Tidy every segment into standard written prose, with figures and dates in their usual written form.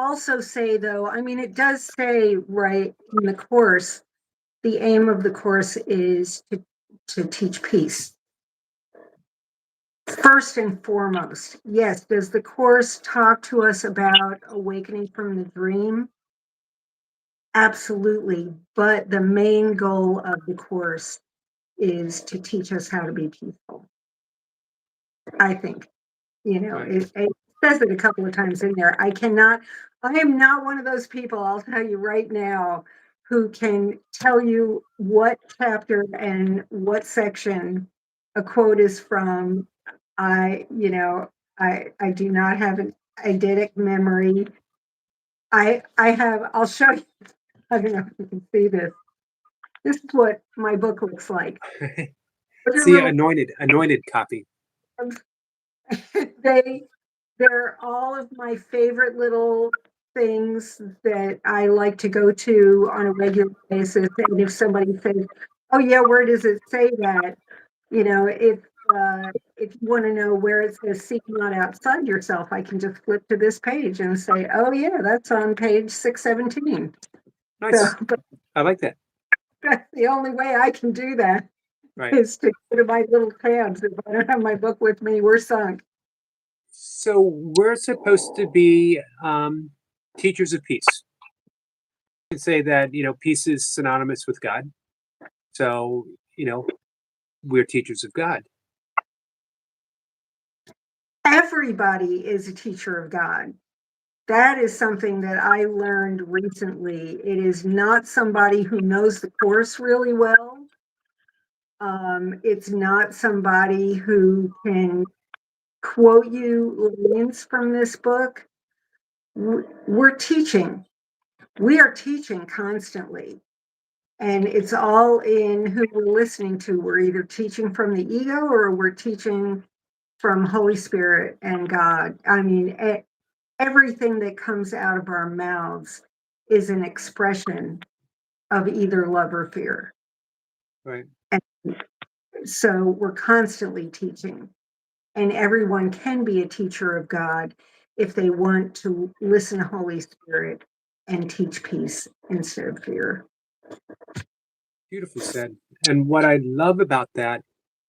also say, though, I mean, it does say right in the course, the aim of the course is to teach peace. First and foremost, yes, does the course talk to us about awakening from the dream? Absolutely. But the main goal of the course is to teach us how to be peaceful. I think, it says it a couple of times in there. I am not one of those people, I'll tell you right now, who can tell you what chapter and what section a quote is from. I do not have an eidetic memory. I'll show you. I don't know if you can see this. This is what my book looks like. See, anointed copy. They're all of my favorite little things that I like to go to on a regular basis. And if somebody says, "Oh yeah, where does it say that?" If you want to know where it says "seek not outside yourself," I can just flip to this page and say, "Oh yeah, that's on page 617." Nice. So, but I like that. that's the only way I can do that. Right. Is to go to my little tabs. If I don't have my book with me, we're sunk. So we're supposed to be teachers of peace. You can say that, peace is synonymous with God. So, we're teachers of God. Everybody is a teacher of God. That is something that I learned recently. It is not somebody who knows the course really well. It's not somebody who can quote you lines from this book. We're teaching. We are teaching constantly. And it's all in who we're listening to. We're either teaching from the ego or we're teaching from Holy Spirit and God. I mean, everything that comes out of our mouths is an expression of either love or fear. Right. And so we're constantly teaching. And everyone can be a teacher of God if they want to listen to Holy Spirit and teach peace instead of fear. Beautifully said. And what I love about that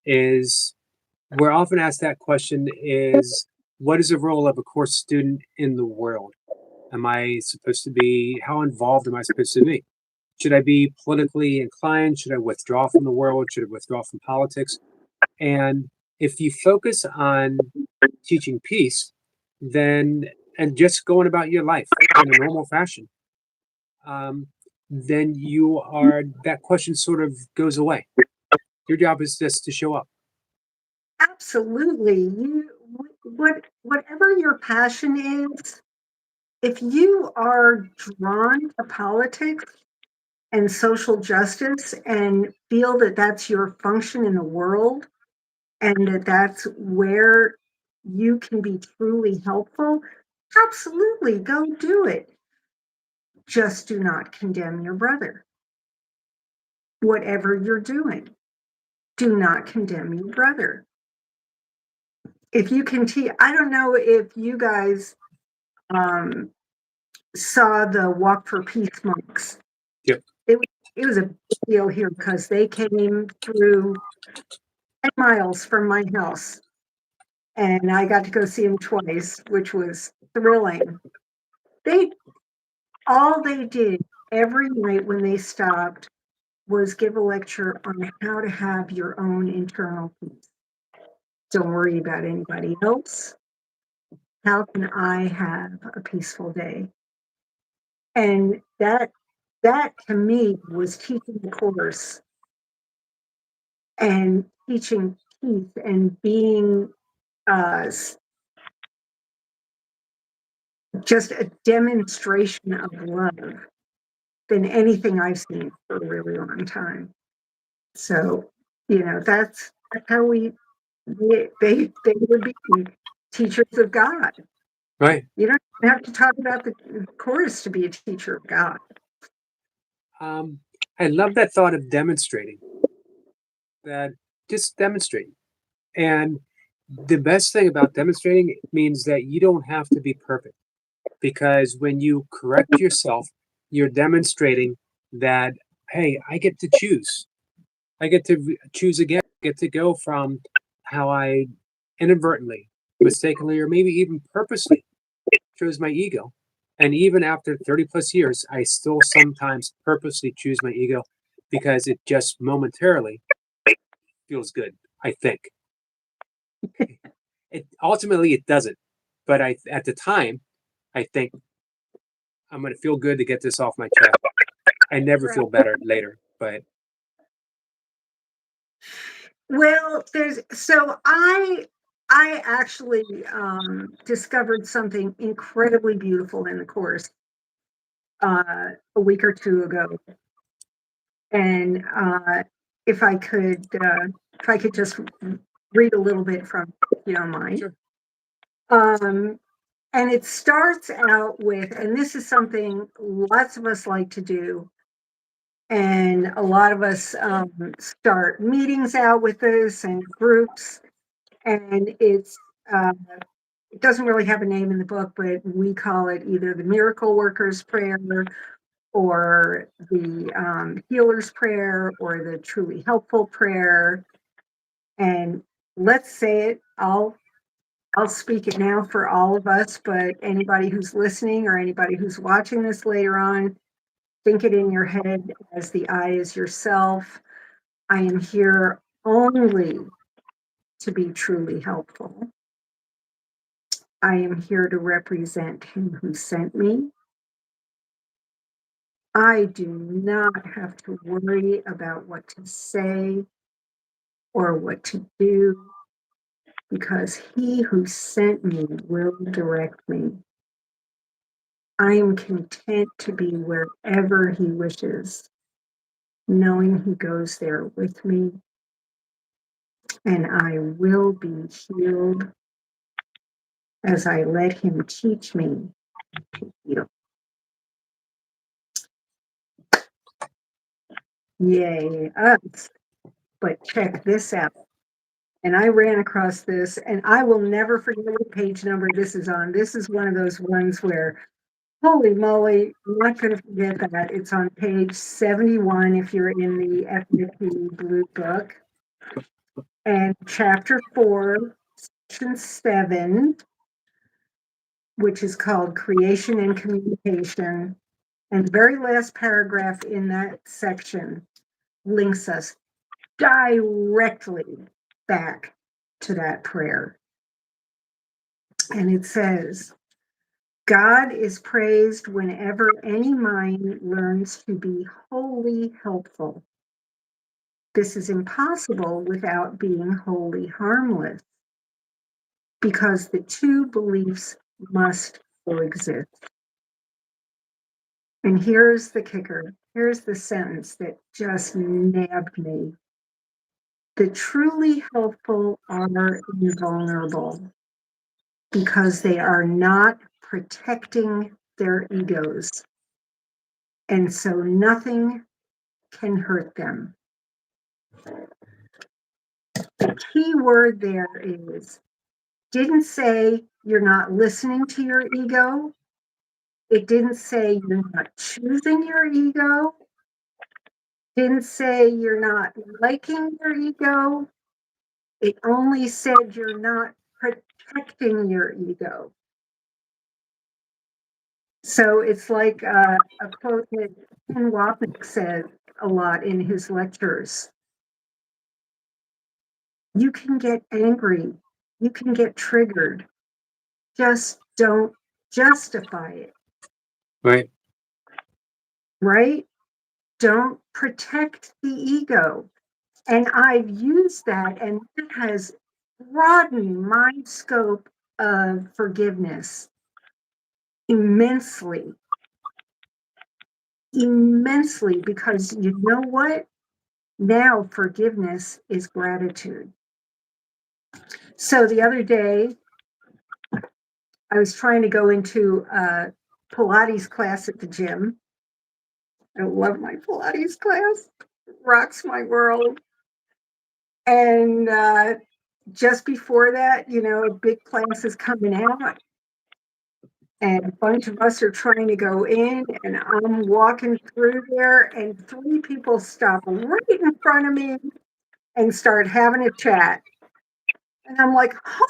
is we're often asked that question is, what is the role of a course student in the world? How involved am I supposed to be? Should I be politically inclined? Should I withdraw from the world? Should I withdraw from politics? And if you focus on teaching peace, and just going about your life in a normal fashion, then that question sort of goes away. Your job is just to show up. Absolutely. Whatever your passion is, if you are drawn to politics and social justice and feel that that's your function in the world and that that's where you can be truly helpful, absolutely go do it. Just do not condemn your brother. Whatever you're doing, do not condemn your brother. If you can I don't know if you guys saw the Walk for Peace monks. Yep. It was a big deal here because they came through 10 miles from my house. And I got to go see them twice, which was thrilling. All they did every night when they stopped was give a lecture on how to have your own internal peace. Don't worry about anybody else. How can I have a peaceful day? And that to me was teaching the course and teaching peace and being just a demonstration of love than anything I've seen for a really long time. So, that's how they would be teachers of God. Right. You don't have to talk about the course to be a teacher of God. I love that thought of demonstrating. That just demonstrating. And the best thing about demonstrating means that you don't have to be perfect. because when you correct yourself, you're demonstrating that, hey, I get to choose. I get to choose again. I get to go from how I inadvertently, mistakenly, or maybe even purposely chose my ego. And even after 30 plus years, I still sometimes purposely choose my ego because it just momentarily feels good, I think. It ultimately it doesn't. But at the time, I think I'm going to feel good to get this off my chest. I never Right. feel better later, but Well, I actually discovered something incredibly beautiful in the course a week or two ago, and if I could just read a little bit from, if you don't mind. sure. Um, and it starts out with, and this is something lots of us like to do, and a lot of us start meetings out with this and groups, and it doesn't really have a name in the book, but we call it either the miracle worker's prayer or the healer's prayer or the truly helpful prayer. And let's say it, I'll speak it now for all of us, but anybody who's listening or anybody who's watching this later on, think it in your head as the I is yourself. I am here only to be truly helpful. I am here to represent him who sent me. I do not have to worry about what to say or what to do because he who sent me will direct me. I am content to be wherever he wishes, knowing he goes there with me, and I will be healed as I let him teach me to heal. Yay, us. But check this out. And I ran across this, and I will never forget what page number this is on. This is one of those ones where, holy moly, I'm not going to forget that. It's on page 71 if you're in the FFP Blue Book. And chapter 4, section 7, which is called Creation and Communication. And the very last paragraph in that section links us directly back to that prayer. And it says, God is praised whenever any mind learns to be wholly helpful. This is impossible without being wholly harmless, because the two beliefs must coexist. And here's the kicker. Here's the sentence that just nabbed me. The truly helpful are invulnerable because they are not protecting their egos. And so nothing can hurt them. The key word there is, didn't say you're not listening to your ego. It didn't say you're not choosing your ego. Didn't say you're not liking your ego. It only said you're not protecting your ego. So it's like a quote that Ken Wapnick said a lot in his lectures. You can get angry. You can get triggered. Just don't justify it. Right. Right? Don't protect the ego. And I've used that, and it has broadened my scope of forgiveness immensely. Immensely, because you know what? Now forgiveness is gratitude. So the other day, I was trying to go into a Pilates class at the gym. I love my Pilates class. It rocks my world. And just before that, a big class is coming out. and a bunch of us are trying to go in, and I'm walking through there, and 3 people stop right in front of me and start having a chat. And I'm like, oh,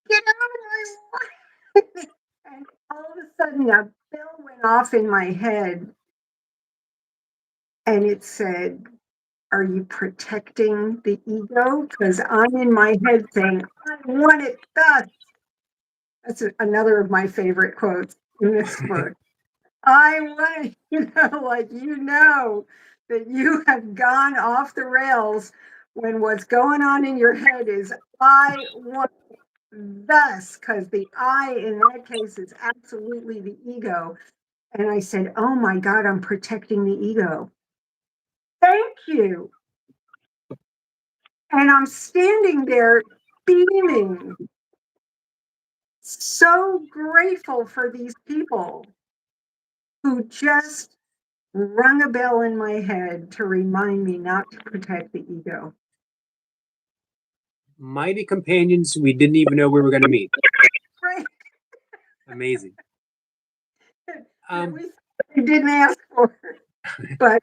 get out of my life. And all of a sudden, a bell went off in my head, and it said, are you protecting the ego? Because I'm in my head saying, I want it thus. That's another of my favorite quotes in this book. I want it, like, that you have gone off the rails when what's going on in your head is, I want thus, because the I in that case is absolutely the ego. And I said, oh my God, I'm protecting the ego. Thank you. And I'm standing there beaming, so grateful for these people who just rung a bell in my head to remind me not to protect the ego. Mighty companions we didn't even know we were going to meet. Right. Amazing. We didn't ask for it, but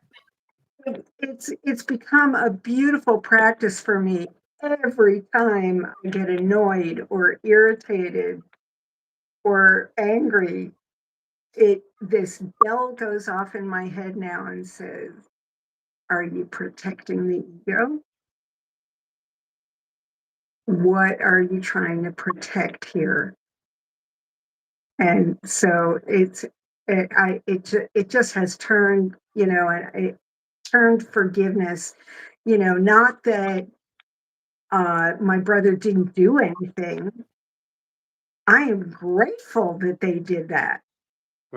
it's become a beautiful practice for me. Every time I get annoyed or irritated or angry, this bell goes off in my head now and says, are you protecting the ego? What are you trying to protect here? And so it just has turned, it turned forgiveness, not that my brother didn't do anything. I am grateful that they did that.